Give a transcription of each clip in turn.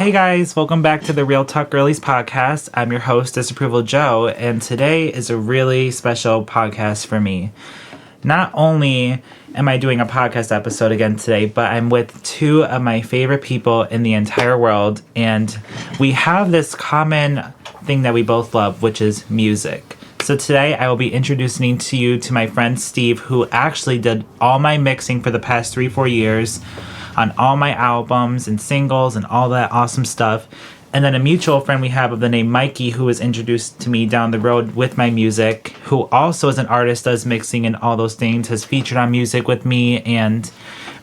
Hey guys, welcome back to the Real Talk Girlies podcast. I'm your host, Disapproval Joe, and today is a really special podcast for me. Not only am I doing a podcast episode again today, but I'm with two of my favorite people in the entire world, and we have this common thing that we both love, which is music. So today I will be introducing to you to my friend Steve, who actually did all my mixing for the past 3-4 years on all my albums and singles and all that awesome stuff. And then a mutual friend we have of the name Mikey, who was introduced to me down the road with my music, who also is an artist, does mixing and all those things, has featured on music with me, and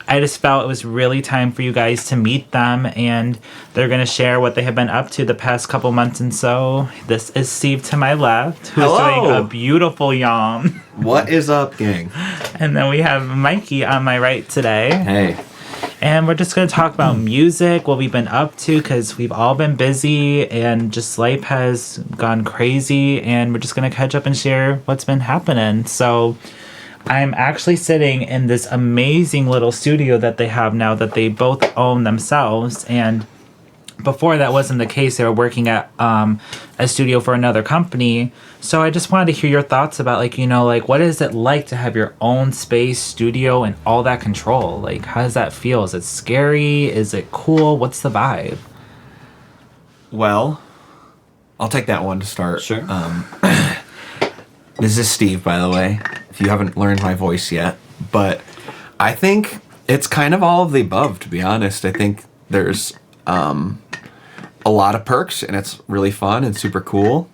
I just felt it was really time for you guys to meet them, and they're going to share what they have been up to the past couple months. And so this is Steve to my left, who's doing a beautiful yam. What is up, gang? And then we have Mikey on my right today. Hey. And we're just going to talk about music, what we've been up to, because we've all been busy and just life has gone crazy, and we're just going to catch up and share what's been happening. So I'm actually sitting in this amazing little studio that they have now that they both own themselves, and before that wasn't the case. They were working at a studio for another company. So I just wanted to hear your thoughts about, what is it like to have your own space, studio, and all that control? Like, how does that feel? Is it scary? Is it cool? What's the vibe? Well, I'll take that one to start. Sure. This is Steve, by the way, if you haven't learned my voice yet. But I think it's kind of all of the above, to be honest. I think there's a lot of perks, and it's really fun and super cool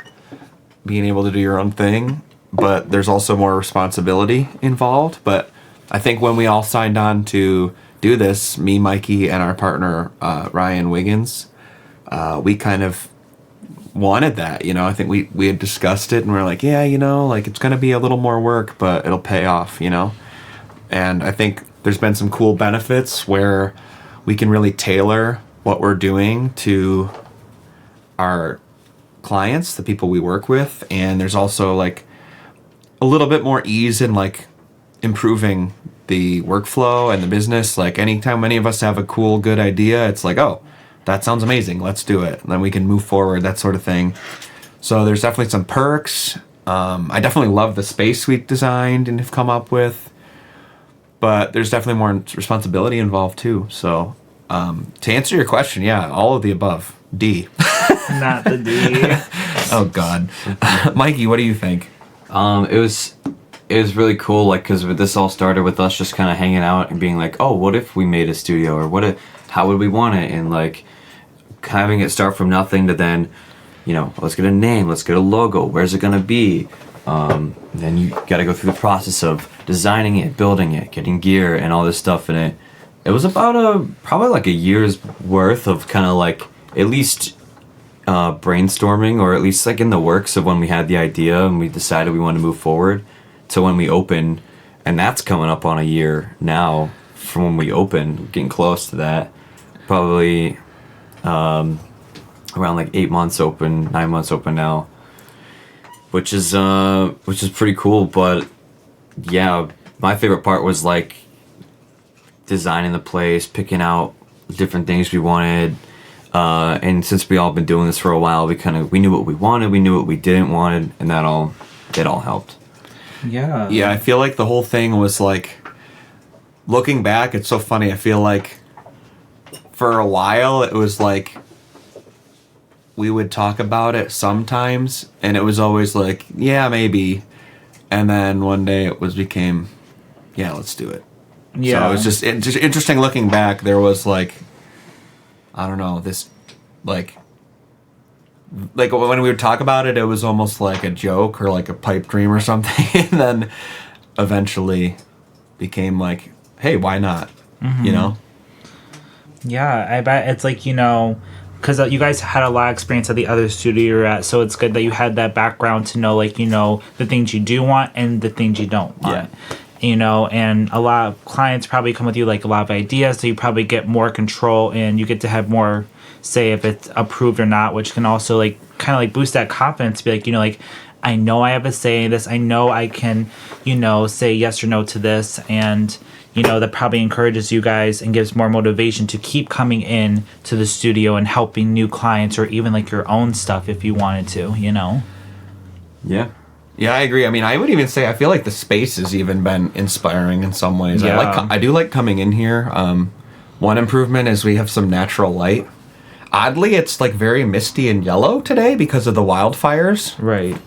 being able to do your own thing, but there's also more responsibility involved. But I think when we all signed on to do this, me, Mikey, and our partner Ryan Wiggins, we kind of wanted that. I think we had discussed it, and we're like, it's gonna be a little more work, but it'll pay off. And I think there's been some cool benefits where we can really tailor what we're doing to our clients, the people we work with, and there's also a little bit more ease in improving the workflow and the business. Anytime any of us have a cool, good idea, it's oh, that sounds amazing, let's do it, and then we can move forward, that sort of thing. So there's definitely some perks. I definitely love the space we designed and have come up with, but there's definitely more responsibility involved too. So to answer your question, yeah, all of the above. D. Not the D. Oh God. Mikey, what do you think? It was really cool, because this all started with us just kind of hanging out and being oh, what if we made a studio, or how would we want it, and having it start from nothing to then, let's get a name, let's get a logo, where's it gonna be? Then you got to go through the process of designing it, building it, getting gear, and all this stuff in it. It was about probably a year's worth of kind of at least brainstorming, or at least in the works of when we had the idea and we decided we wanted to move forward to when we opened. And that's coming up on a year now from when we opened, getting close to that. Probably around 8 months open, 9 months open now, which is pretty cool. But yeah, my favorite part was designing the place, picking out different things we wanted. And since we all been doing this for a while, we knew what we wanted, we knew what we didn't want, and it all helped. Yeah. Yeah, I feel the whole thing was looking back, it's so funny. I feel for a while it was we would talk about it sometimes, and it was always yeah, maybe. And then one day it became, yeah, let's do it. Yeah. So it was just interesting looking back. There was I don't know, this, when we would talk about it, it was almost like a joke or a pipe dream or something. And then eventually became hey, why not? Mm-hmm. Yeah, I bet it's because you guys had a lot of experience at the other studio you're at, so it's good that you had that background to know, the things you do want and the things you don't want. Yeah. And a lot of clients probably come with you a lot of ideas, so you probably get more control and you get to have more say if it's approved or not, which can also kind of boost that confidence to be I know I have a say in this, I know I can say yes or no to this, and that probably encourages you guys and gives more motivation to keep coming in to the studio and helping new clients or even like your own stuff if you wanted to, Yeah. Yeah, I agree. I mean, I would even say I feel like the space has even been inspiring in some ways. Yeah. I do like coming in here. One improvement is we have some natural light. Oddly, it's like very misty and yellow today because of the wildfires. Right.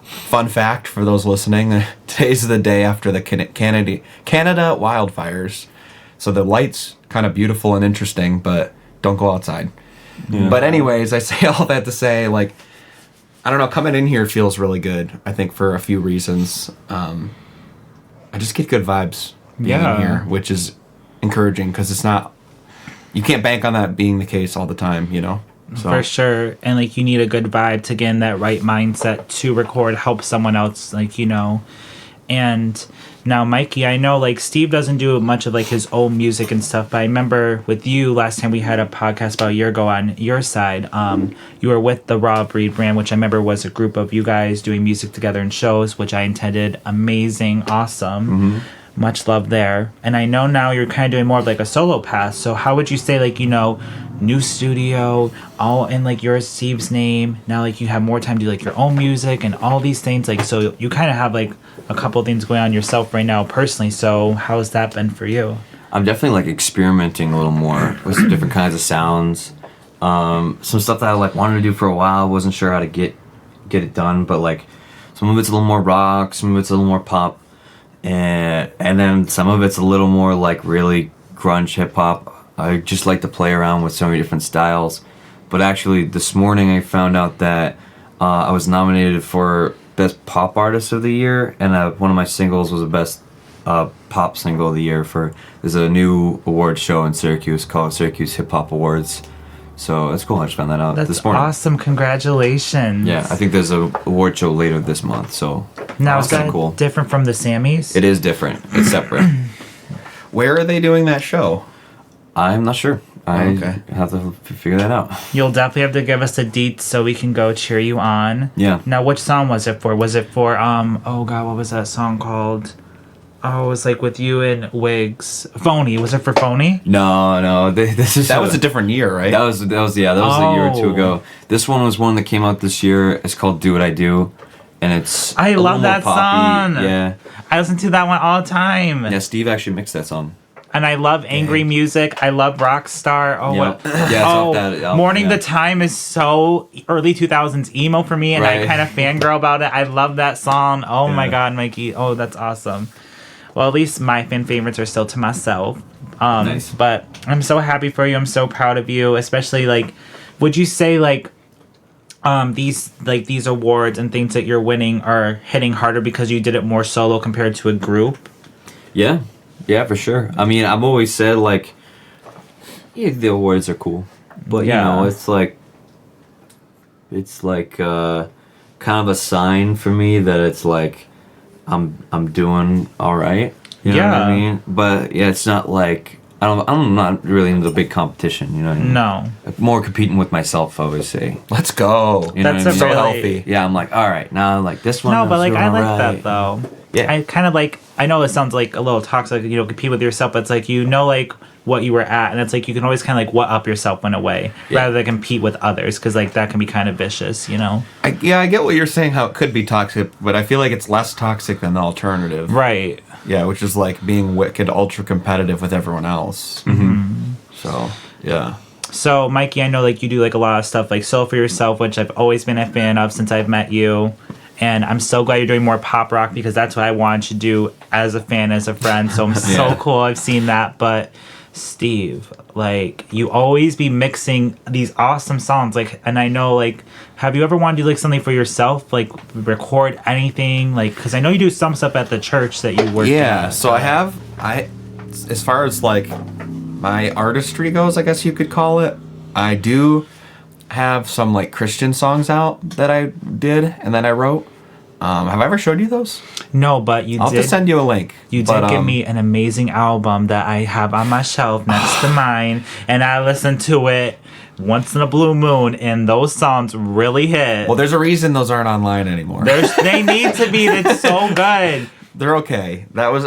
Fun fact for those listening: today's the day after the Canada wildfires, so the light's kind of beautiful and interesting, but don't go outside. Yeah. But anyways, I say all that to say, like, I don't know, coming in here feels really good. I think for a few reasons. I just get good vibes being in here, which is encouraging because it's not. You can't bank on that being the case all the time, So. For sure. And like you need a good vibe to get in that right mindset to record, help someone else, And now, Mikey, I know like Steve doesn't do much of like his own music and stuff, but I remember with you last time we had a podcast about a year ago on your side. You were with the Raw Breed brand, which I remember was a group of you guys doing music together in shows, which I attended. Amazing, awesome. Mm-hmm. Much love there. And I know now you're kind of doing more of like a solo path. So how would you say like, new studio, all in like your Steve's name. Now like you have more time to do like your own music and all these things. Like so you kind of have like a couple things going on yourself right now personally. So how's that been for you? I'm definitely like experimenting a little more with some different kinds of sounds. Some stuff that I like wanted to do for a while, wasn't sure how to get it done, but like some of it's a little more rock, some of it's a little more pop. And then some of it's a little more like really grunge hip hop. I just like to play around with so many different styles. But actually this morning I found out that I was nominated for Best Pop Artist of the Year, and one of my singles was the Best Pop Single of the Year. There's a new award show in Syracuse called Syracuse Hip Hop Awards. So that's cool. I just found that out this morning. That's awesome. Congratulations. Yeah, I think there's a award show later this month. So now is that cool. Different from the Sammys? It is different. It's separate. Where are they doing that show? I'm not sure. I have to figure that out. You'll definitely have to give us the deets so we can go cheer you on. Yeah. Now, which song was it for? Was it for, oh God, what was that song called? Oh, it was like with you and Wigs. Phony. Was it for Phony? No. That was a different year, right? That was a year or two ago. This one was one that came out this year. It's called Do What I Do. And it's I love that song. Yeah. I listen to that one all the time. Yeah, Steve actually mixed that song. And I love angry music. I love Rockstar. Oh, yep. Yeah, it's off that album, Morning the Time is so early 2000s emo for me, and I kind of fangirl about it. I love that song. Oh my God, Mikey. Oh, that's awesome. Well, at least my fan favorites are still to myself. Nice. But I'm so happy for you. I'm so proud of you. Especially like, would you say like, these awards and things that you're winning are hitting harder because you did it more solo compared to a group? Yeah, for sure. I mean, I've always said like, yeah, the awards are cool, but you know, it's like kind of a sign for me that it's like I'm doing all right. You know what I mean? But yeah, it's not like I'm not really into the big competition. You know what I mean? No. More competing with myself, I would say. Let's go. You know That's what I mean? So healthy. Yeah, I'm like, all right, now like this one. No, but like I like right. that though. Yeah. I kind of like. I know it sounds like a little toxic, compete with yourself, but it's like like what you were at, and it's like you can always kind of like what up yourself in a way rather than compete with others, because like that can be kind of vicious, I get what you're saying, how it could be toxic, but I feel like it's less toxic than the alternative. Right. Yeah, which is like being wicked ultra competitive with everyone else. Mm-hmm. So yeah. So Mikey, I know like you do like a lot of stuff like solo for yourself, which I've always been a fan of since I've met you. And I'm so glad you're doing more pop rock because that's what I wanted to do as a fan, as a friend. So I'm so cool I've seen that. But Steve, like you always be mixing these awesome songs. Like, and I know like, have you ever wanted to do like something for yourself? Like record anything? Like, because I know you do some stuff at the church that you work at. Yeah, so as far as like my artistry goes, I guess you could call it, I do have some like Christian songs out that I did and that I wrote. Have I ever showed you those? No, but you I'll did. have to send you a link. You did give me an amazing album that I have on my shelf next to mine, and I listen to it once in a blue moon, and those songs really hit. Well, there's a reason those aren't online anymore. They need to be. It's so good. They're okay. That was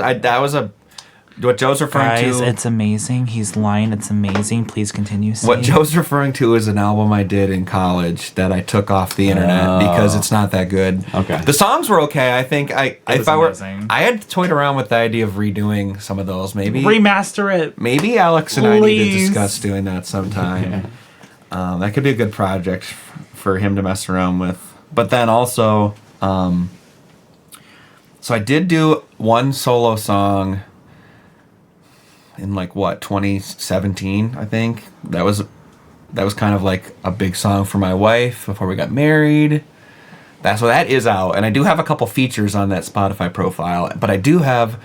what Joe's referring Guys, to. it's amazing. He's lying. It's amazing. Please continue. What Joe's referring to is an album I did in college that I took off the internet because it's not that good. Okay. The songs were okay. I think I had toyed around with the idea of redoing some of those. Maybe remaster it. Maybe Alex and I need to Please. discuss doing that sometime. That could be a good project for him to mess around with. But then also, so I did do one solo song in 2017, I think. That was kind of like a big song for my wife before we got married. That is out, and I do have a couple features on that Spotify profile. But I do have.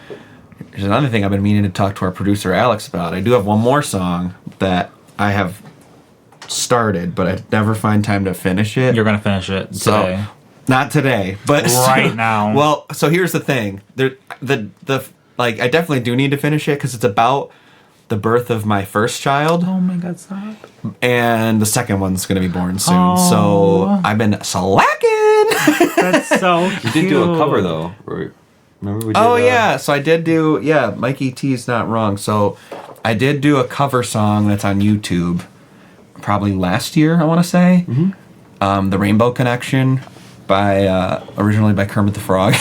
There's another thing I've been meaning to talk to our producer Alex about. I do have one more song that I have started, but I never find time to finish it. You're gonna finish it today. So, not today, but right now. Well, so here's the thing. I definitely do need to finish it because it's about the birth of my first child. Oh my God, stop. And the second one's going to be born soon. Oh. So I've been slacking. That's so cute. You did do a cover though, right? Remember we did Yeah. So I did do, Mikey T's not wrong. So I did do a cover song that's on YouTube probably last year, I want to say. Mm-hmm. The Rainbow Connection originally by Kermit the Frog.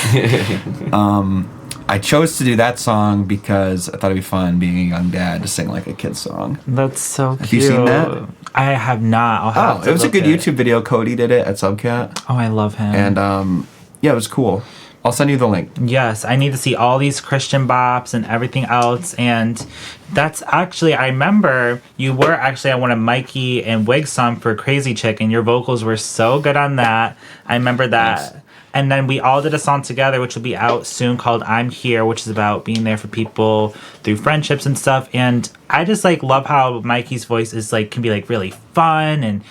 I chose to do that song because I thought it'd be fun being a young dad to sing like a kid's song. That's so cute. Have you seen that? I have not. I'll have to it was a look good at YouTube video. Cody did it at Subcat. Oh, I love him. And it was cool. I'll send you the link. Yes, I need to see all these Christian bops and everything else. And that's actually, I remember you were actually on one of Mikey and Wig's song for Crazy Chick, and your vocals were so good on that. I remember that. Nice. And then we all did a song together, which will be out soon, called I'm Here, which is about being there for people through friendships and stuff. And I just love how Mikey's voice is can be really fun, and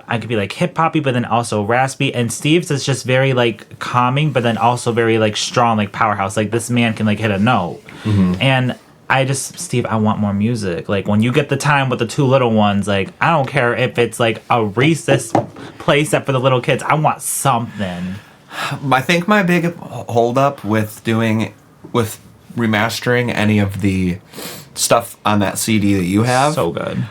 I could be hip hoppy, but then also raspy. And Steve's is just very calming, but then also very strong, powerhouse. This man can hit a note. Mm-hmm. And Steve, I want more music. When you get the time with the two little ones, I don't care if it's a recess play set for the little kids. I want something. I think my big holdup with remastering any of the stuff on that CD that you have. So good.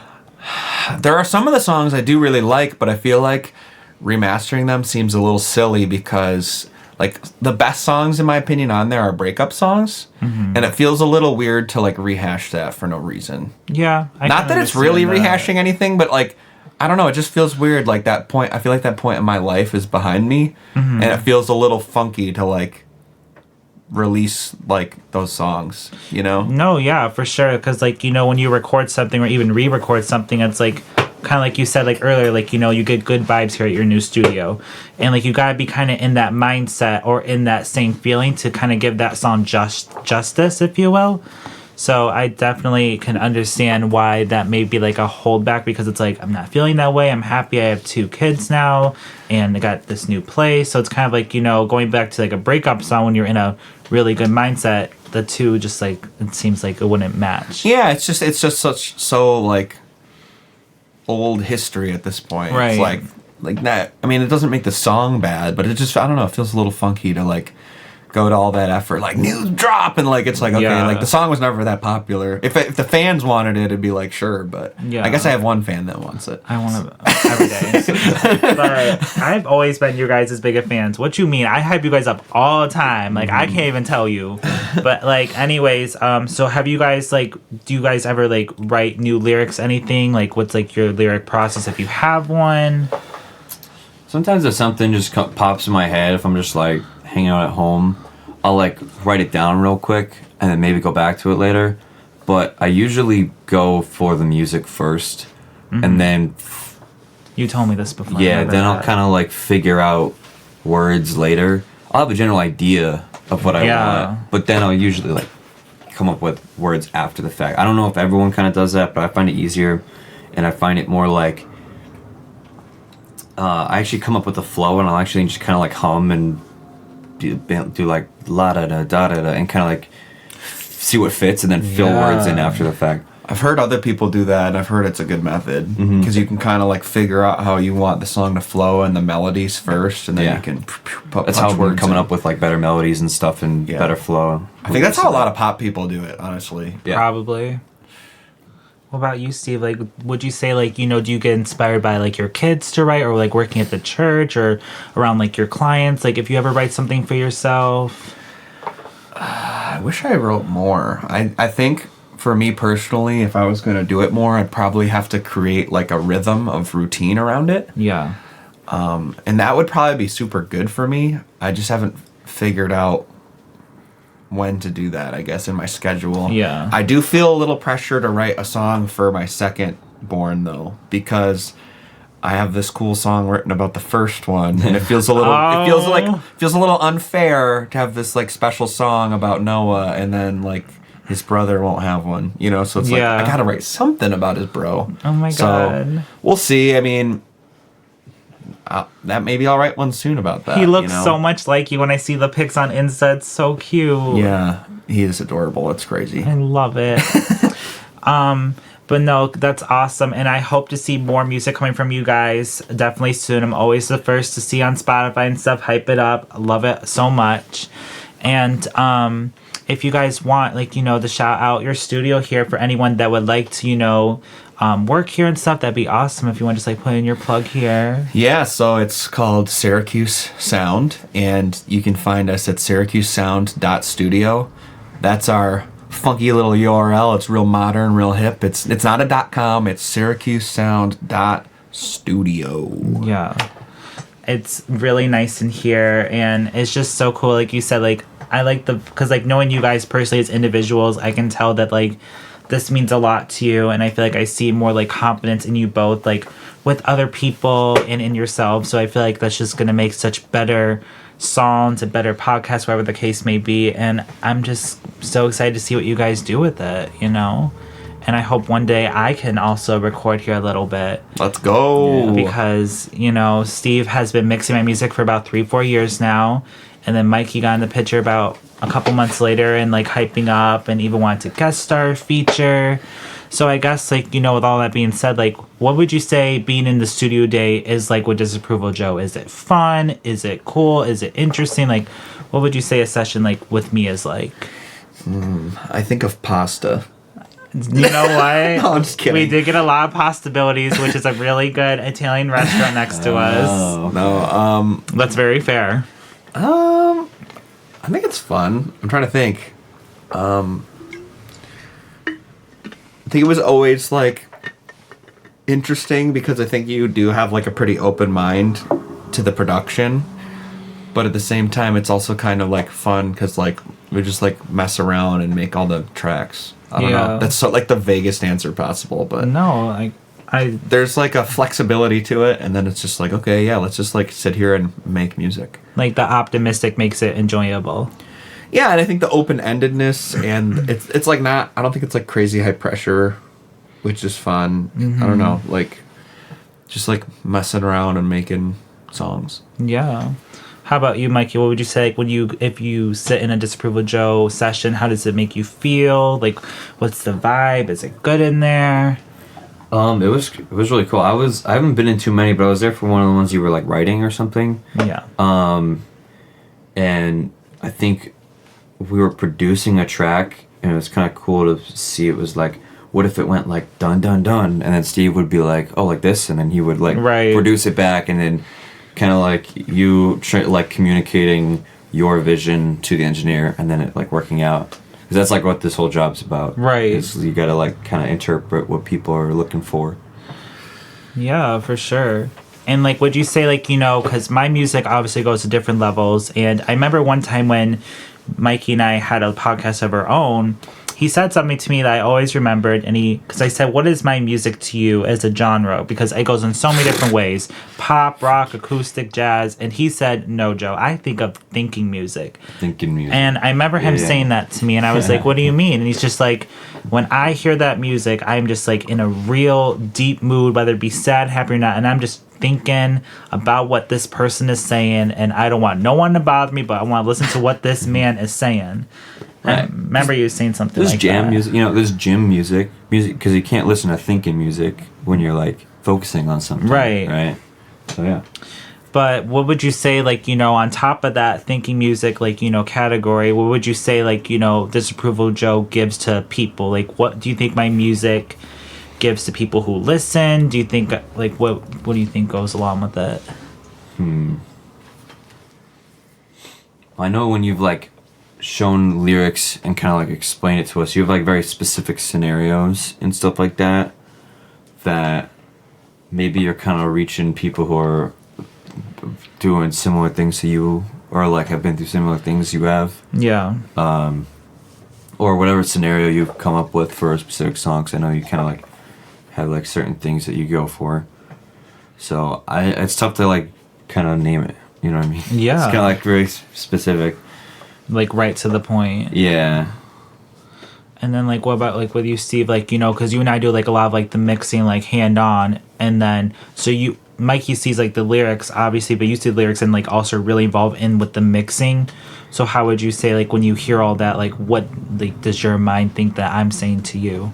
There are some of the songs I do really like, but I feel like remastering them seems a little silly because the best songs in my opinion on there are breakup songs, and it feels a little weird to rehash that for no reason. Yeah. Not that it's really rehashing anything, but I don't know, it just feels weird that point. I feel like that point in my life is behind me, and it feels a little funky to release those songs, No, yeah, for sure, because when you record something or even re-record something, it's kind of like you said earlier, you get good vibes here at your new studio, and you gotta be kind of in that mindset or in that same feeling to kind of give that song justice, if you will. So I definitely can understand why that may be a holdback, because it's I'm not feeling that way. I'm happy I have 2 kids now and I got this new place. So it's kind of going back to a breakup song when you're in a really good mindset. The two just it seems it wouldn't match. Yeah, it's just so old history at this point. Right. It's that. I mean, it doesn't make the song bad, but it just, I don't know, it feels a little funky to go to all that effort, new drop, and it's okay, yeah. The song was never that popular. If the fans wanted it, it'd be sure, but yeah. I guess I have one fan that wants it. I want it every day. But I've always been your guys' biggest fans. What you mean? I hype you guys up all the time. I can't even tell you. But anyways, so have you guys do you guys ever write new lyrics, anything? What's your lyric process if you have one? Sometimes if something just pops in my head, if I'm just hanging out at home, I'll write it down real quick and then maybe go back to it later. But I usually go for the music first, and then you told me this before. Yeah, then I'll kind of figure out words later. I'll have a general idea of what I want, but then I'll usually come up with words after the fact. I don't know if everyone kind of does that, but I find it easier, and I find it more I actually come up with a flow, and I'll actually just kind of hum and do la da da da da da, and kind of see what fits, and then fill words in after the fact. I've heard other people do that, and I've heard it's a good method Mm-hmm. because you can kind of like figure out how you want the song to flow and the melodies first, and then you can put That's how we're words coming in. up with like better melodies and stuff and Yeah. better flow. I think that's how a lot of pop people do it, honestly. Yeah. Probably. What about you, Steve? Like, would you say, like, you know, do you get inspired by, like, your kids to write or, like, working at the church or around, like, your clients? Like, if you ever write something for yourself? I wish I wrote more. I think for me personally, if I was going to do it more, I'd probably have to create like a rhythm of routine around it. Yeah. And that would probably be super good for me. I just haven't figured out when to do that, I guess, in my schedule. Yeah. I do feel a little pressure to write a song for my second born though, because I have this cool song written about the first one, and it feels a little it feels a little unfair to have this like special song about Noah and then like his brother won't have one, you know? So it's like I got to write something about his bro. Oh my God. We'll see. I mean, that maybe I'll write one soon about that. He looks you know? so much like you when I see the pics on Insta. It's so cute. Yeah, he is adorable. It's crazy. I love it. But no, that's awesome. And I hope to see more music coming from you guys definitely soon. I'm always the first to see on Spotify and stuff. Hype it up. I love it so much. And if you guys want, like, you know, to shout out your studio here for anyone that would like to, you know, work here and stuff, that'd be awesome if you want to just like put in your plug here. Yeah, so it's called Syracuse Sound, and you can find us at syracusesound.studio. That's our funky little URL. It's real modern, real hip. It's not a .com, it's syracusesound.studio. Yeah. It's really nice in here, and it's just so cool. Like you said, like, I like because like knowing you guys personally as individuals, I can tell that like this means a lot to you, and I feel like I see more like confidence in you both, like with other people and in yourself. So I feel like that's just gonna make such better songs and better podcasts, whatever the case may be. And I'm just so excited to see what you guys do with it, you know. And I hope one day I can also record here a little bit. Let's go. Because, you know, Steve has been mixing my music for about 3-4 years now. And then Mikey got in the picture about a couple months later and like hyping up and even wanted to guest star feature. So I guess, like, you know, with all that being said, like, what would you say being in the studio day is like with Disapproval Joe? Is it fun? Is it cool? Is it interesting? Like, what would you say a session like with me is like? I think of pasta. You know what? No, I'm just kidding. We did get a lot of Postabilities, which is a really good Italian restaurant next to us. No, That's very fair. I think it's fun. I'm trying to think. I think it was always like interesting because I think you do have like a pretty open mind to the production, but at the same time it's also kind of like fun because like we just like mess around and make all the tracks. I don't know. That's so like the vaguest answer possible, but No, there's like a flexibility to it, and then it's just like, okay, yeah, let's just like sit here and make music. like the optimistic makes it enjoyable. Yeah, and I think the open-endedness and it's like not, I don't think it's like crazy high pressure, which is fun. I don't know, like just like messing around and making songs. Yeah. How about you, Mikey? What would you say, like, if you sit in a Disapproval Joe session, how does it make you feel? Like, what's the vibe? Is it good in there? It was really cool. I haven't been in too many, but I was there for one of the ones you were like writing or something. Yeah. And I think we were producing a track, and it was kind of cool to see. It was like, what if it went like dun dun dun, and then Steve would be like, oh, like this, and then he would like produce it back, and then kind of like you like communicating your vision to the engineer, and then it like working out. Because that's like what this whole job's about. Right. Is you gotta like kind of interpret what people are looking for. Yeah, for sure. And like, would you say, like, you know, because my music obviously goes to different levels. And I remember one time when Mikey and I had a podcast of our own, he said something to me that I always remembered. And because I said, what is my music to you as a genre? Because it goes in so many different ways: pop, rock, acoustic, jazz. And he said, no, Joe, I think of thinking music. Thinking music. And I remember him saying that to me, and I was like, what do you mean? And he's just like, when I hear that music, I'm just like in a real deep mood, whether it be sad, happy or not, and I'm just thinking about what this person is saying, and I don't want no one to bother me, but I want to listen to what this man is saying. I remember you saying something There's like jam that. music, there's gym music because you can't listen to thinking music when you're like focusing on something. Right. So yeah. But what would you say, like, on top of that thinking music, like, category, what would you say, like, Disapproval Joe gives to people? Like, what do you think my music gives to people who listen? Do you think, like, what do you think goes along with it? I know when you've like shown lyrics and kind of like explained it to us, you have like very specific scenarios and stuff like that maybe you're kind of reaching people who are doing similar things to you or like have been through similar things you have. Yeah. Or whatever scenario you've come up with for a specific song. 'Cause I know you kind of like have like certain things that you go for. So it's tough to like kind of name it. You know what I mean? Yeah. It's kind of like very specific. Like right to the point. Yeah. And then like what about like with you, Steve? Like, because you and I do like a lot of like the mixing, like hand on, and then so Mikey sees like the lyrics obviously, but you see the lyrics and like also really involved in with the mixing. So how would you say, like, when you hear all that, like, what like does your mind think that I'm saying to you?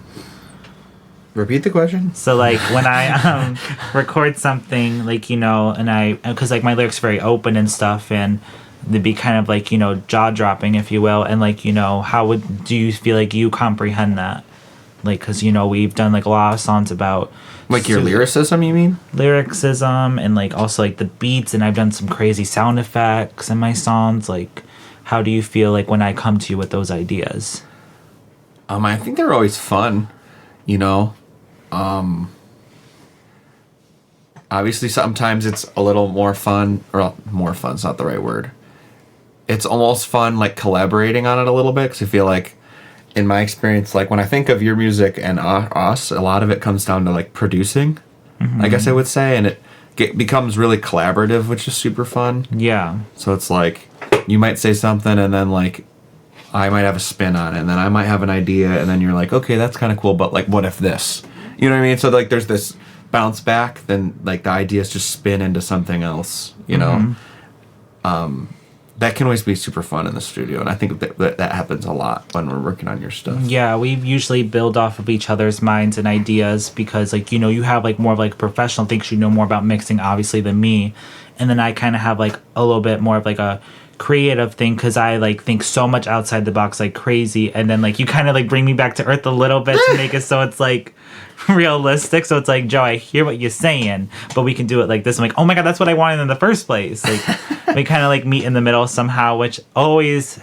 Repeat the question. So like when I record something, like, and because like my lyrics are very open and stuff, and they'd be kind of like, jaw dropping, if you will, and like, how do you feel like you comprehend that? Like, because we've done like a lot of songs about like your lyricism, you mean? Lyricism and like also like the beats, and I've done some crazy sound effects in my songs. Like, how do you feel like when I come to you with those ideas? I think they're always fun, obviously sometimes it's a little more fun, or more fun's not the right word. It's almost fun like collaborating on it a little bit, because I feel like in my experience, like when I think of your music and us, a lot of it comes down to like producing, I guess I would say, and it becomes really collaborative, which is super fun. Yeah. So it's like you might say something and then like I might have a spin on it, and then I might have an idea, and then you're like, okay, that's kind of cool, but like what if this? You know what I mean? So like there's this bounce back, then like the ideas just spin into something else, that can always be super fun in the studio, and I think that happens a lot when we're working on your stuff. Yeah, we usually build off of each other's minds and ideas, because like you have like more of like professional things, more about mixing obviously than me, and then I kind of have like a little bit more of like a creative thing, because I like think so much outside the box like crazy, and then like you kind of like bring me back to earth a little bit to make it so it's like realistic. So it's like, Joe, I hear what you're saying, but we can do it like this. I'm like, oh my god, that's what I wanted in the first place. Like we kind of like meet in the middle somehow, which always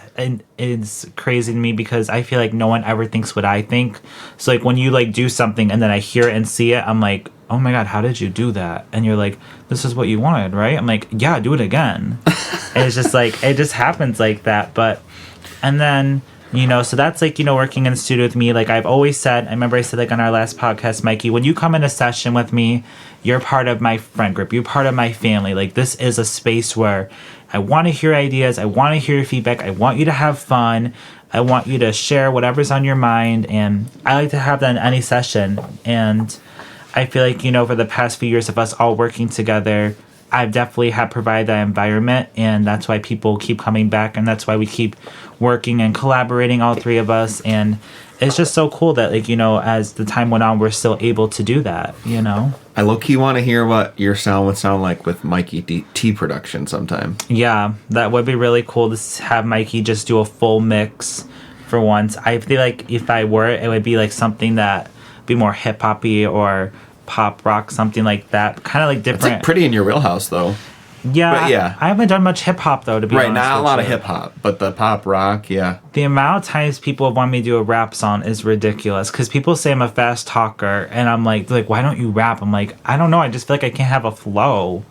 is crazy to me, because I feel like no one ever thinks what I think. So like when you like do something and then I hear it and see it, I'm like, oh my god, how did you do that? And you're like, this is what you wanted, right? I'm like, yeah, do it again. And it's just like, it just happens like that. But and then so that's like, working in the studio with me. Like I've always said, I remember I said like on our last podcast, Mikey, when you come in a session with me, you're part of my friend group. You're part of my family. Like this is a space where I want to hear ideas. I want to hear your feedback. I want you to have fun. I want you to share whatever's on your mind. And I like to have that in any session. And I feel like, for the past few years of us all working together, I've definitely have provided that environment, and that's why people keep coming back, and that's why we keep working and collaborating, all three of us, and it's just so cool that, like, as the time went on, we're still able to do that, I low-key want to hear what your sound would sound like with Mikey T production sometime. Yeah, that would be really cool to have Mikey just do a full mix for once. I feel like if I were, it would be like something that be more hip-hoppy or pop rock, something like that, kind of like different. It's like pretty in your wheelhouse though. Yeah, but yeah. I haven't done much hip hop though, to be honest. Right, not a lot of hip hop, but the pop rock, yeah. The amount of times people want me to do a rap song is ridiculous, because people say I'm a fast talker, and I'm like, why don't you rap? I'm like, I don't know, I just feel like I can't have a flow,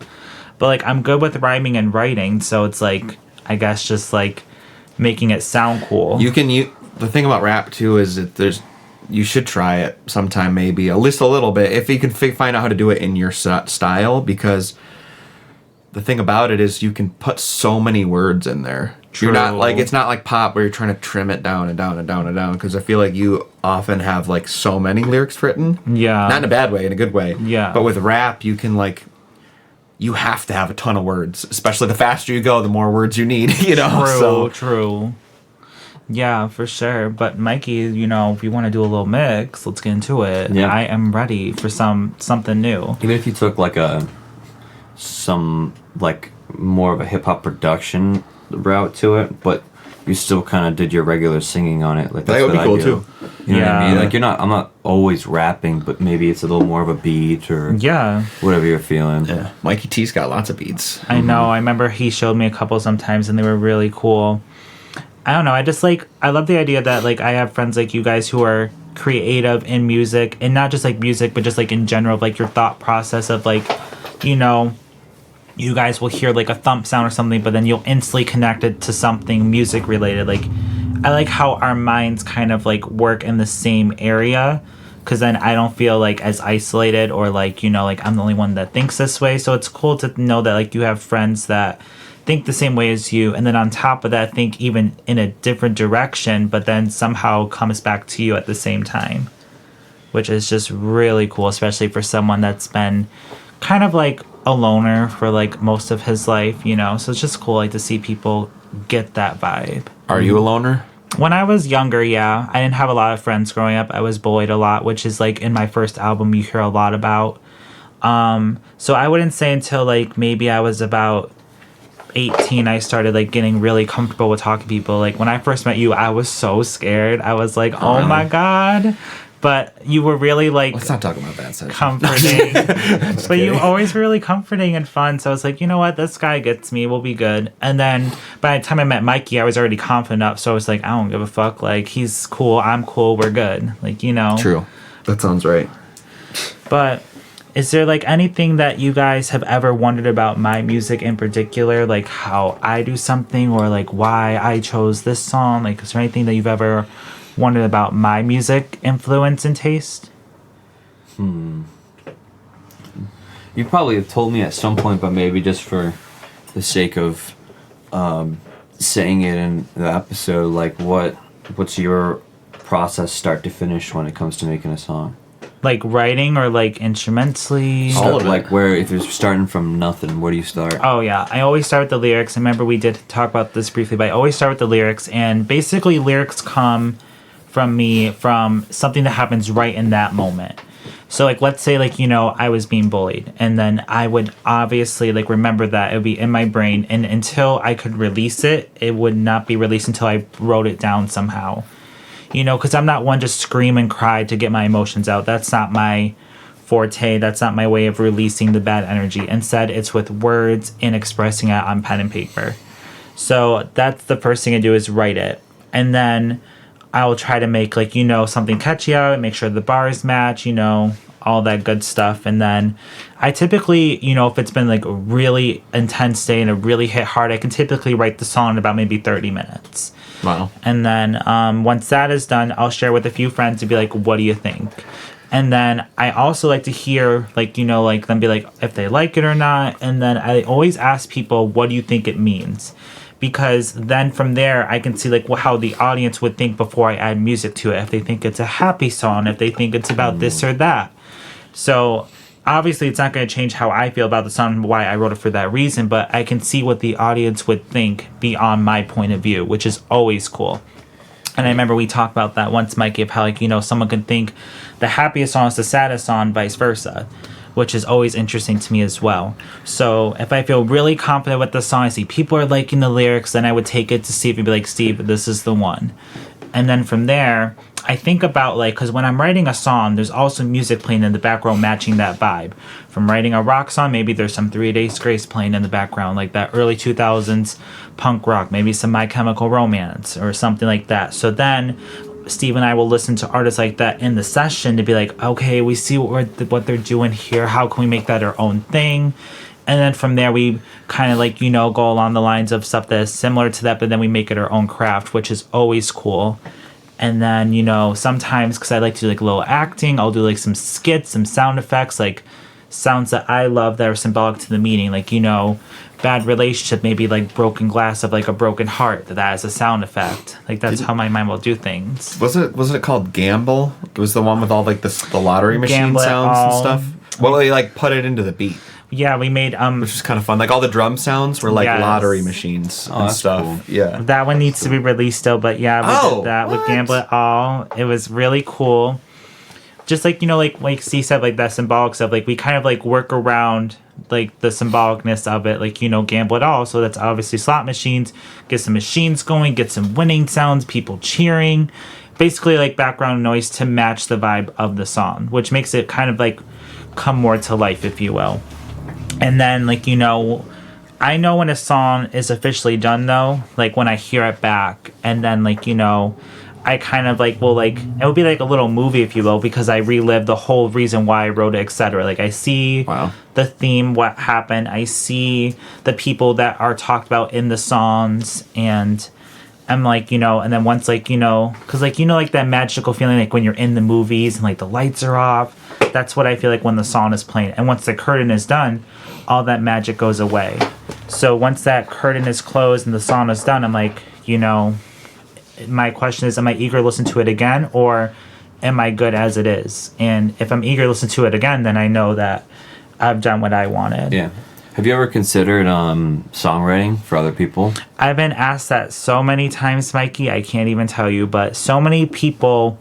but like I'm good with rhyming and writing, so it's like, I guess just like making it sound cool. The thing about rap too is that you should try it sometime, maybe at least a little bit, if you can find out how to do it in your style, because the thing about it is you can put so many words in there. True. You're not like, it's not like pop where you're trying to trim it down and down and down and down, because I feel like you often have like so many lyrics written. Yeah. Not in a bad way, in a good way. Yeah. But with rap, you can like, you have to have a ton of words, especially the faster you go, the more words you need, True, so. true. Yeah, for sure. But Mikey, you know, if you want to do a little mix, let's get into it. Yeah. I am ready for something new. Even if you took like some like more of a hip hop production route to it, but you still kind of did your regular singing on it. Like that's That would be what cool I do. too. You know what I mean? Yeah. Like I'm not always rapping, but maybe it's a little more of a beat or Yeah. whatever you're feeling. Yeah, Mikey T's got lots of beats. I know. I remember he showed me a couple sometimes and they were really cool. I don't know. I love the idea that like I have friends like you guys who are creative in music, and not just like music, but just like in general, like your thought process of like, you know, you guys will hear like a thump sound or something, but then you'll instantly connect it to something music related. Like, I like how our minds kind of like work in the same area, because then I don't feel like as isolated or like, you know, like I'm the only one that thinks this way. So it's cool to know that like you have friends that think the same way as you, and then on top of that think even in a different direction, but then somehow comes back to you at the same time, which is just really cool, especially for someone that's been kind of like a loner for like most of his life, you know. So it's just cool like to see people get that vibe. Are you a loner? When I was younger, yeah, I didn't have a lot of friends growing up. I was bullied a lot, which is like in my first album you hear a lot about. So I wouldn't say until like maybe I was about 18 I started like getting really comfortable with talking to people. Like when I first met you, I was so scared. I was like, oh really? my god. But you were really like Let's not talk about that session. comforting. But you kidding. always were really comforting and fun. So I was like, you know what, this guy gets me, we'll be good. And then by the time I met Mikey, I was already confident enough. So I was like, I don't give a fuck. Like he's cool, I'm cool, we're good. Like, you know. True. That sounds right. But is there like anything that you guys have ever wondered about my music in particular, like how I do something or like why I chose this song? Like, is there anything that you've ever wondered about my music influence and taste? You probably have told me at some point, but maybe just for the sake of saying it in the episode, like what's your process start to finish when it comes to making a song? Like writing or like instrumentally? All of it. Like where if you're starting from nothing, where do you start? Oh yeah, I always start with the lyrics. I remember we did talk about this briefly, but I always start with the lyrics, and basically lyrics come from me from something that happens right in that moment. So like let's say like, you know, I was being bullied, and then I would obviously like remember that it would be in my brain, and until I could release it, it would not be released until I wrote it down somehow. You know, because I'm not one to scream and cry to get my emotions out. That's not my forte. That's not my way of releasing the bad energy. Instead, it's with words and expressing it on pen and paper. So that's the first thing I do is write it. And then I will try to make like, you know, something catchy out of it, make sure the bars match, you know, all that good stuff. And then I typically, you know, if it's been like a really intense day and it really hit hard, I can typically write the song in about maybe 30 minutes. Wow. And then once that is done, I'll share with a few friends to be like, what do you think? And then I also like to hear, like, you know, like them be like, if they like it or not. And then I always ask people, what do you think it means? Because then from there, I can see like how the audience would think before I add music to it. If they think it's a happy song, if they think it's about this or that. So obviously it's not going to change how I feel about the song, why I wrote it for that reason, but I can see what the audience would think beyond my point of view, which is always cool. And I remember we talked about that once, Mikey, of how, like, you know, someone could think the happiest song is the saddest song, vice versa, which is always interesting to me as well. So if I feel really confident with the song, I see people are liking the lyrics, then I would take it to Steve and be like, Steve, this is the one. And then from there, I think about like, because when I'm writing a song, there's also music playing in the background matching that vibe. From writing a rock song, maybe there's some 3 Days Grace playing in the background, like that early 2000s punk rock, maybe some My Chemical Romance or something like that. So then Steve and I will listen to artists like that in the session to be like, okay, we see what they're doing here. How can we make that our own thing? And then from there, we kind of like, you know, go along the lines of stuff that is similar to that, but then we make it our own craft, which is always cool. And then, you know, sometimes, because I like to do like a little acting, I'll do like some skits, some sound effects, like sounds that I love that are symbolic to the meaning. Like, you know, bad relationship, maybe like broken glass of like a broken heart, that has a sound effect. Like that's how my mind will do things. Wasn't it called Gamble? It was the one with all like the lottery machine Gamble It sounds All. and stuff. Well, they like put it into the beat. Yeah, we made which is kind of fun. Like all the drum sounds were like Yes. lottery machines and that's stuff. cool. Yeah. that one needs to be released still, but yeah, we did that with what? Gamble It All. It was really cool. Just like, like C said, like that symbolic stuff, like we kind of like work around like the symbolicness of it, like, Gamble It All. So that's obviously slot machines, get some machines going, get some winning sounds, people cheering, basically like background noise to match the vibe of the song, which makes it kind of like come more to life, if you will. And then like, I know when a song is officially done though, like when I hear it back, and then like, I kind of like will like it would be like a little movie, if you will, because I relive the whole reason why I wrote it, etc. Like I see the theme, what happened, I see the people that are talked about in the songs, and I'm like, and then once like, because like, like that magical feeling like when you're in the movies and like the lights are off, that's what I feel like when the song is playing. And once the curtain is done, all that magic goes away. So once that curtain is closed and the song is done, I'm like, my question is, am I eager to listen to it again, or am I good as it is? And if I'm eager to listen to it again, then I know that I've done what I wanted. Yeah. Have you ever considered songwriting for other people? I've been asked that so many times, Mikey, I can't even tell you, but so many people,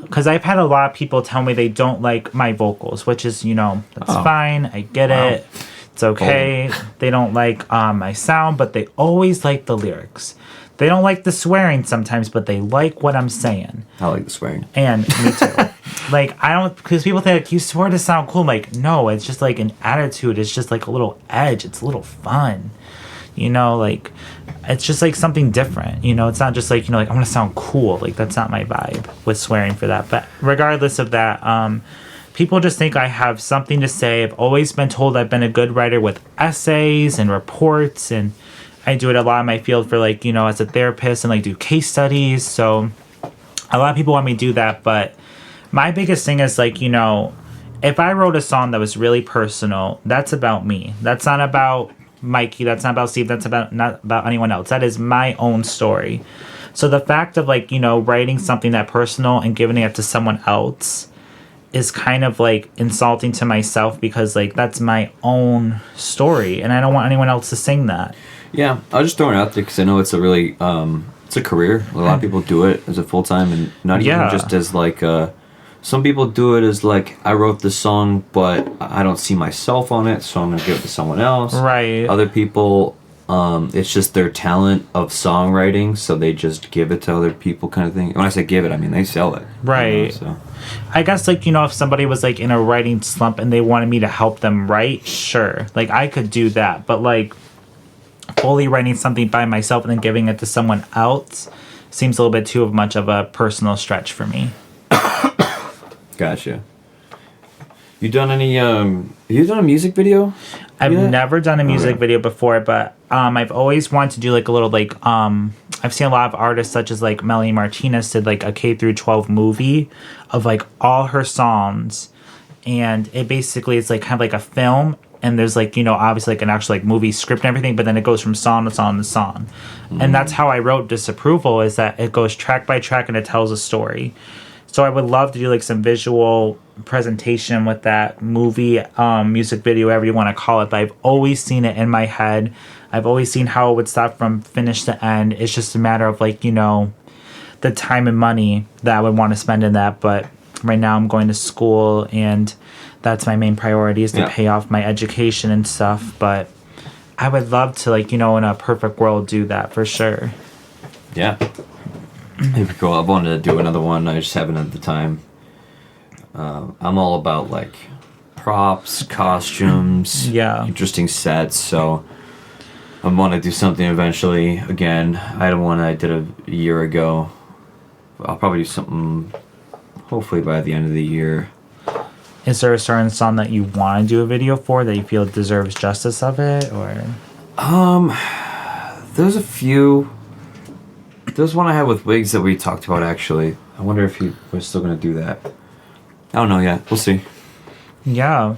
because I've had a lot of people tell me they don't like my vocals, which is, that's fine. I get it. It's okay. They don't like my sound, but they always like the lyrics. They don't like the swearing sometimes, but they like what I'm saying. I like the swearing. And me too. Like, I don't, because people think, like, you swear to sound cool. I'm like, no, it's just like an attitude. It's just like a little edge. It's a little fun. Like, it's just like something different. It's not just like, like, I want to sound cool. Like, that's not my vibe with swearing for that. But regardless of that, people just think I have something to say. I've always been told I've been a good writer with essays and reports, and I do it a lot in my field for like, as a therapist, and like do case studies. So a lot of people want me to do that, but my biggest thing is like, if I wrote a song that was really personal, that's about me. That's not about Mikey. That's not about Steve. That's not about anyone else. That is my own story. So the fact of like, writing something that personal and giving it to someone else is kind of like insulting to myself, because like that's my own story and I don't want anyone else to sing that. Yeah, I was just throwing it out there because I know it's a really, it's a career. A lot of people do it as a full-time, and not even just as like, some people do it as like, I wrote this song, but I don't see myself on it, so I'm going to give it to someone else. Right. Other people, it's just their talent of songwriting, so they just give it to other people kind of thing. When I say give it, I mean they sell it. Right. So. I guess like, if somebody was like in a writing slump and they wanted me to help them write, sure. Like I could do that, but like fully writing something by myself and then giving it to someone else seems a little bit too much of a personal stretch for me. Gotcha. You done any you done a music video? I've never done a music video before, but I've always wanted to do like a little like I've seen a lot of artists such as like Melanie Martinez did like a K through 12 movie of like all her songs, and it basically is like kind of like a film, and there's like, obviously like an actual like movie script and everything, but then it goes from song to song to song. And that's how I wrote Disapproval, is that it goes track by track and it tells a story. So I would love to do like some visual presentation with that movie, music video, whatever you want to call it. But I've always seen it in my head. I've always seen how it would start from finish to end. It's just a matter of like, the time and money that I would want to spend in that. But right now I'm going to school, and that's my main priority, is to pay off my education and stuff. But I would love to like, in a perfect world, do that for sure. Yeah. It'd be cool. I wanted to do another one. I just haven't had the time. I'm all about like props, costumes, interesting sets. So I want to do something eventually again. I had one I did a year ago. I'll probably do something hopefully by the end of the year. Is there a certain song that you want to do a video for that you feel deserves justice of it, or? There's a few. There's one I had with Wigs that we talked about, actually. I wonder if we're still going to do that. I don't know yet. We'll see. Yeah.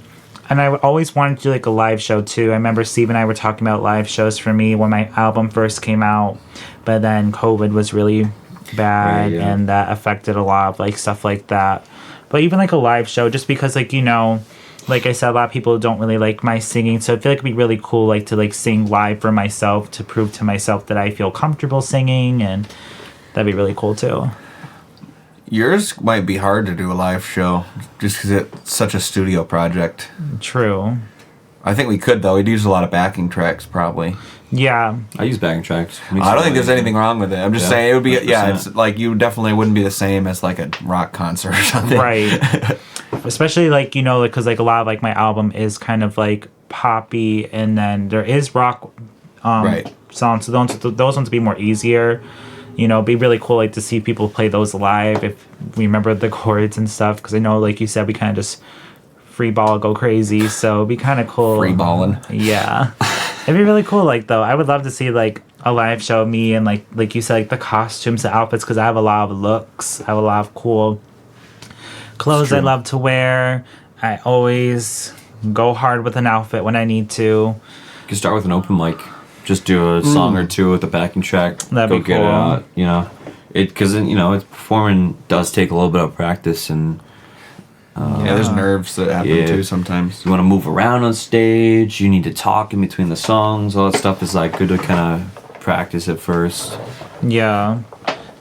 And I always wanted to do like a live show too. I remember Steve and I were talking about live shows for me when my album first came out. But then COVID was really bad, and that affected a lot of like stuff like that. But even like a live show, just because like, like I said, a lot of people don't really like my singing, so I feel like it'd be really cool, like to like sing live for myself to prove to myself that I feel comfortable singing, and that'd be really cool too. Yours might be hard to do a live show just because it's such a studio project. True. I think we could, though. We'd use a lot of backing tracks, probably. Yeah. I use backing tracks. I don't think there's anything wrong with it. I'm just saying it would be, 100%. it's like you definitely wouldn't be the same as like a rock concert or something. Right. Especially like, you know, because like a lot of like my album is kind of like poppy, and then there is rock Right. songs, so those ones would be more easier. You know, it'd be really cool like to see people play those live if we remember the chords and stuff, because I know, like you said, we kind of just free ball, go crazy, so it'd be kind of cool. Free balling. Yeah. It'd be really cool, like, though. I would love to see, like, a live show of me and, like you said, like, the costumes, the outfits, because I have a lot of looks. I have a lot of cool clothes I love to wear. I always go hard with an outfit when I need to. You can start with an open mic. Just do a song or two with a backing track. That'd go be get cool. it out, you know. Because, you know, performing does take a little bit of practice, and Yeah, there's nerves that happen too sometimes. you want to move around on stage, you need to talk in between the songs, all that stuff is like good to kind of practice at first. Yeah.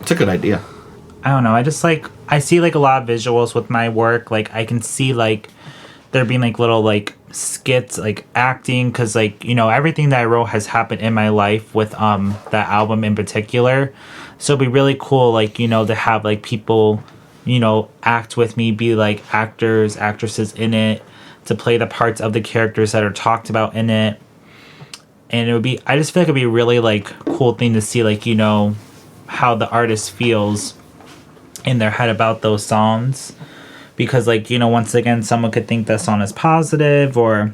It's a good idea. I don't know. I just, like, I see, like, a lot of visuals with my work. Like, I can see, like, there being, like, little, like, skits, like, acting, because, like, you know, everything that I wrote has happened in my life with, that album in particular. So it'd be really cool, like, you know, to have, like, people, you know, act with me, be, like, actors, actresses in it, to play the parts of the characters that are talked about in it. And it would be, I just feel like it'd be a really, like, cool thing to see, like, you know, how the artist feels in their head about those songs. Because, like, you know, once again, someone could think that song is positive or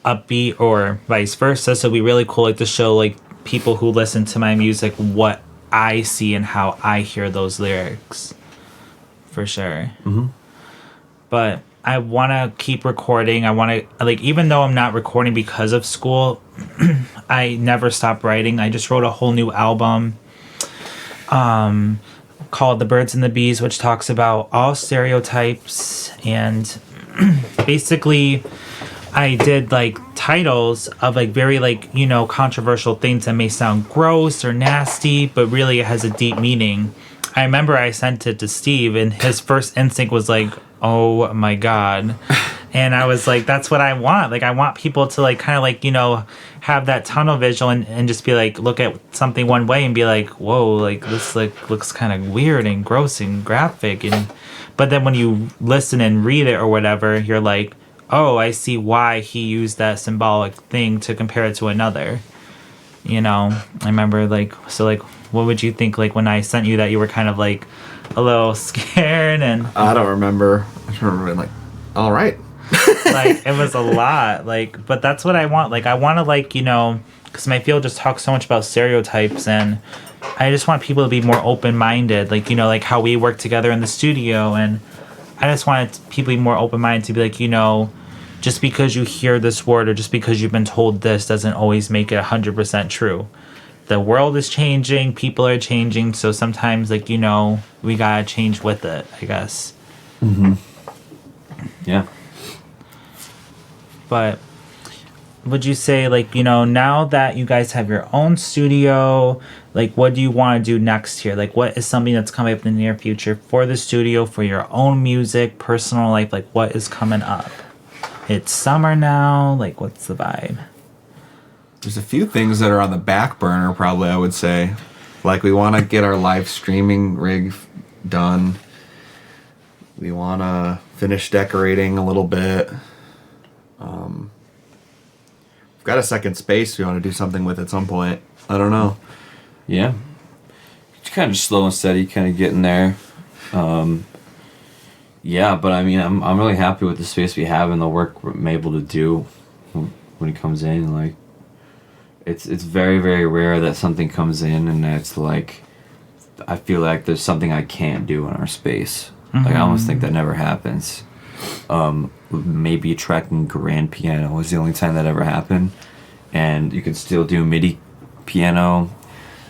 upbeat or vice versa. So it'd be really cool, like, to show, like, people who listen to my music what I see and how I hear those lyrics. For sure. Mm-hmm. But I want to keep recording. I want to, like, even though I'm not recording because of school, I never stop writing. I just wrote a whole new album called The Birds and the Bees, which talks about all stereotypes, and basically I did like titles of like very like, you know, controversial things that may sound gross or nasty, but really it has a deep meaning. I remember I sent it to Steve, and his first instinct was like, oh my God. And I was like, that's what I want. Like, I want people to, like, kind of, like, you know, have that tunnel vision and just be like, look at something one way and be like, whoa, like, this, like, looks kind of weird and gross and graphic. And but then when you listen and read it or whatever, you're like, oh, I see why he used that symbolic thing to compare it to another. You know, I remember, like, so, like, what would you think, like, when I sent you that you were kind of, like, a little scared? And I don't remember. I just remember being like, all right. like, it was a lot, like, but that's what I want. Like, I want to, like, you know, because my field just talks so much about stereotypes, and I just want people to be more open-minded, like, you know, like how we work together in the studio. And I just want people to be more open-minded, to be like, you know, just because you hear this word or just because you've been told this doesn't always make it 100% true. The world is changing, people are changing, so sometimes, like, you know, we gotta change with it, I guess. Mm-hmm. Yeah. But would you say, like, you know, now that you guys have your own studio, like, what do you want to do next here? Like, what is something that's coming up in the near future for the studio, for your own music, personal life? Like, what is coming up? It's summer now. Like, what's the vibe? There's a few things that are on the back burner, probably, I would say. Like, we want to get our live streaming rig done. We want to finish decorating a little bit. We've got a second space we want to do something with at some point. I don't know. Yeah. It's kind of slow and steady, kind of getting there. Yeah, but I mean, I'm really happy with the space we have and the work we're able to do when it comes in. Like, it's very, very rare that something comes in and it's like, I feel like there's something I can't do in our space. Like, I almost think that never happens. Maybe a tracking grand piano was the only time that ever happened, and you could still do MIDI piano.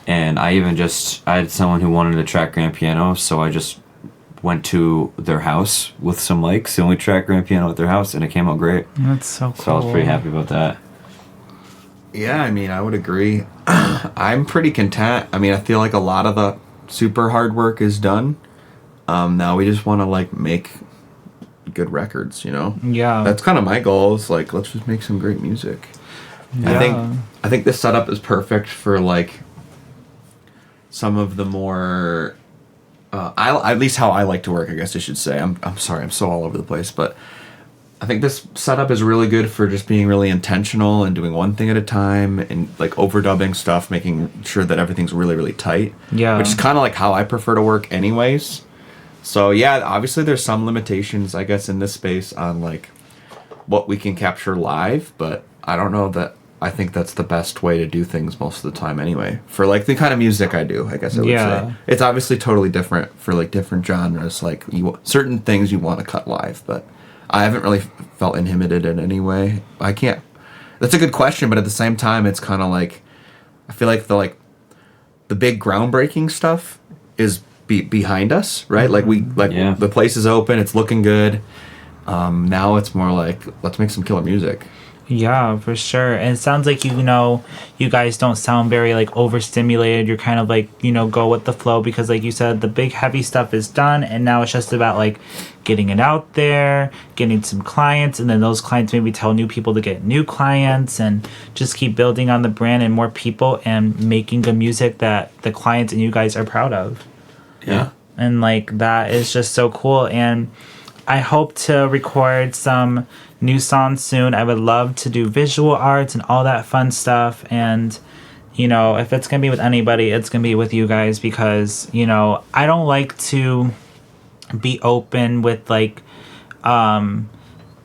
And I had someone who wanted to track grand piano, so I just went to their house with some mics and we tracked grand piano at their house and it came out great. That's so cool. So I was pretty happy about that. Yeah, I mean, I would agree. I'm pretty content. I mean, I feel like a lot of the super hard work is done. Now we just want to like make good records, you know? Yeah. That's kind of my goal, is like, let's just make some great music. Yeah. I think this setup is perfect for like some of the more at least how I like to work, I guess I should say. I'm sorry, I'm so all over the place, but I think this setup is really good for just being really intentional and doing one thing at a time and like overdubbing stuff, making sure that everything's really, really tight. Yeah. Which is kind of like how I prefer to work anyways. So yeah, obviously there's some limitations, I guess, in this space on like what we can capture live, but I don't know that I think that's the best way to do things most of the time anyway. For like the kind of music I do, I guess I would say. It's obviously totally different for like different genres. Like certain things you want to cut live, but I haven't really felt inhibited in any way. I can't. That's a good question, but at the same time, it's kind of like I feel like the big groundbreaking stuff is behind us, right? Like the place is open, it's looking good. Now it's more like let's make some killer music. Yeah, for sure. And it sounds like, you guys don't sound very like overstimulated. You're kind of like, go with the flow, because like you said, the big heavy stuff is done and now it's just about like getting it out there, getting some clients, and then those clients maybe tell new people to get new clients, and just keep building on the brand and more people and making good music that the clients and you guys are proud of. Yeah. And like that is just so cool. And I hope to record some new songs soon. I would love to do visual arts and all that fun stuff. And, if it's going to be with anybody, it's going to be with you guys, because, I don't like to be open with like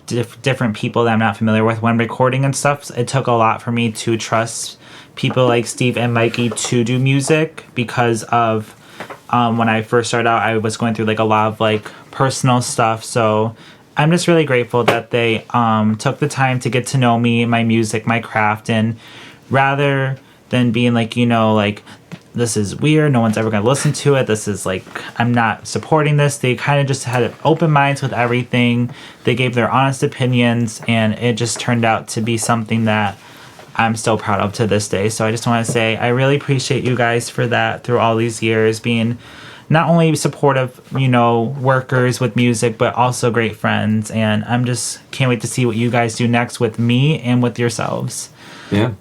different people that I'm not familiar with when recording and stuff. It took a lot for me to trust people like Steve and Mikey to do music, because of when I first started out, I was going through like a lot of like personal stuff. So I'm just really grateful that they took the time to get to know me, my music, my craft, and rather than being like, like this is weird, no one's ever going to listen to it, this is like, I'm not supporting this, they kind of just had open minds with everything. They gave their honest opinions, and it just turned out to be something that I'm still proud of to this day. So I just want to say I really appreciate you guys for that through all these years, being not only supportive, workers with music, but also great friends. And I'm just can't wait to see what you guys do next with me and with yourselves. Yeah.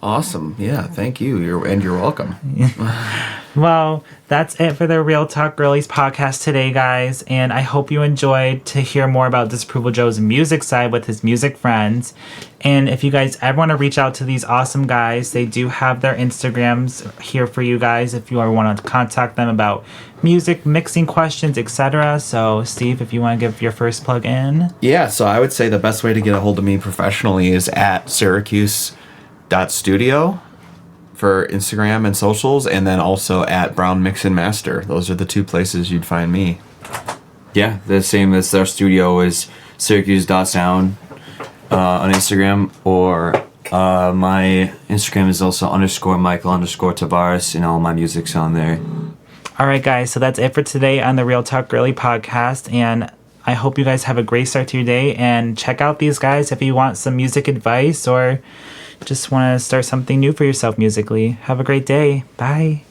Awesome. Yeah, thank you. You're welcome. Well, that's it for the Real Talk Girlies podcast today, guys. And I hope you enjoyed to hear more about Disapproval Joe's music side with his music friends. And if you guys ever want to reach out to these awesome guys, they do have their Instagrams here for you guys if you ever want to contact them about music, mixing questions, etc. So, Steve, if you want to give your first plug in. Yeah, so I would say the best way to get a hold of me professionally is at Syracuse.studio for Instagram and socials, and then also at Brown Mix and Master. Those are the two places you'd find me. Yeah, the same as our studio is Syracuse.sound on Instagram, or my Instagram is also _Michael_Tavares, and all my music's on there. All right, guys, so that's it for today on the Real Talk Girly podcast, and I hope you guys have a great start to your day, and check out these guys if you want some music advice or just want to start something new for yourself musically. Have a great day. Bye.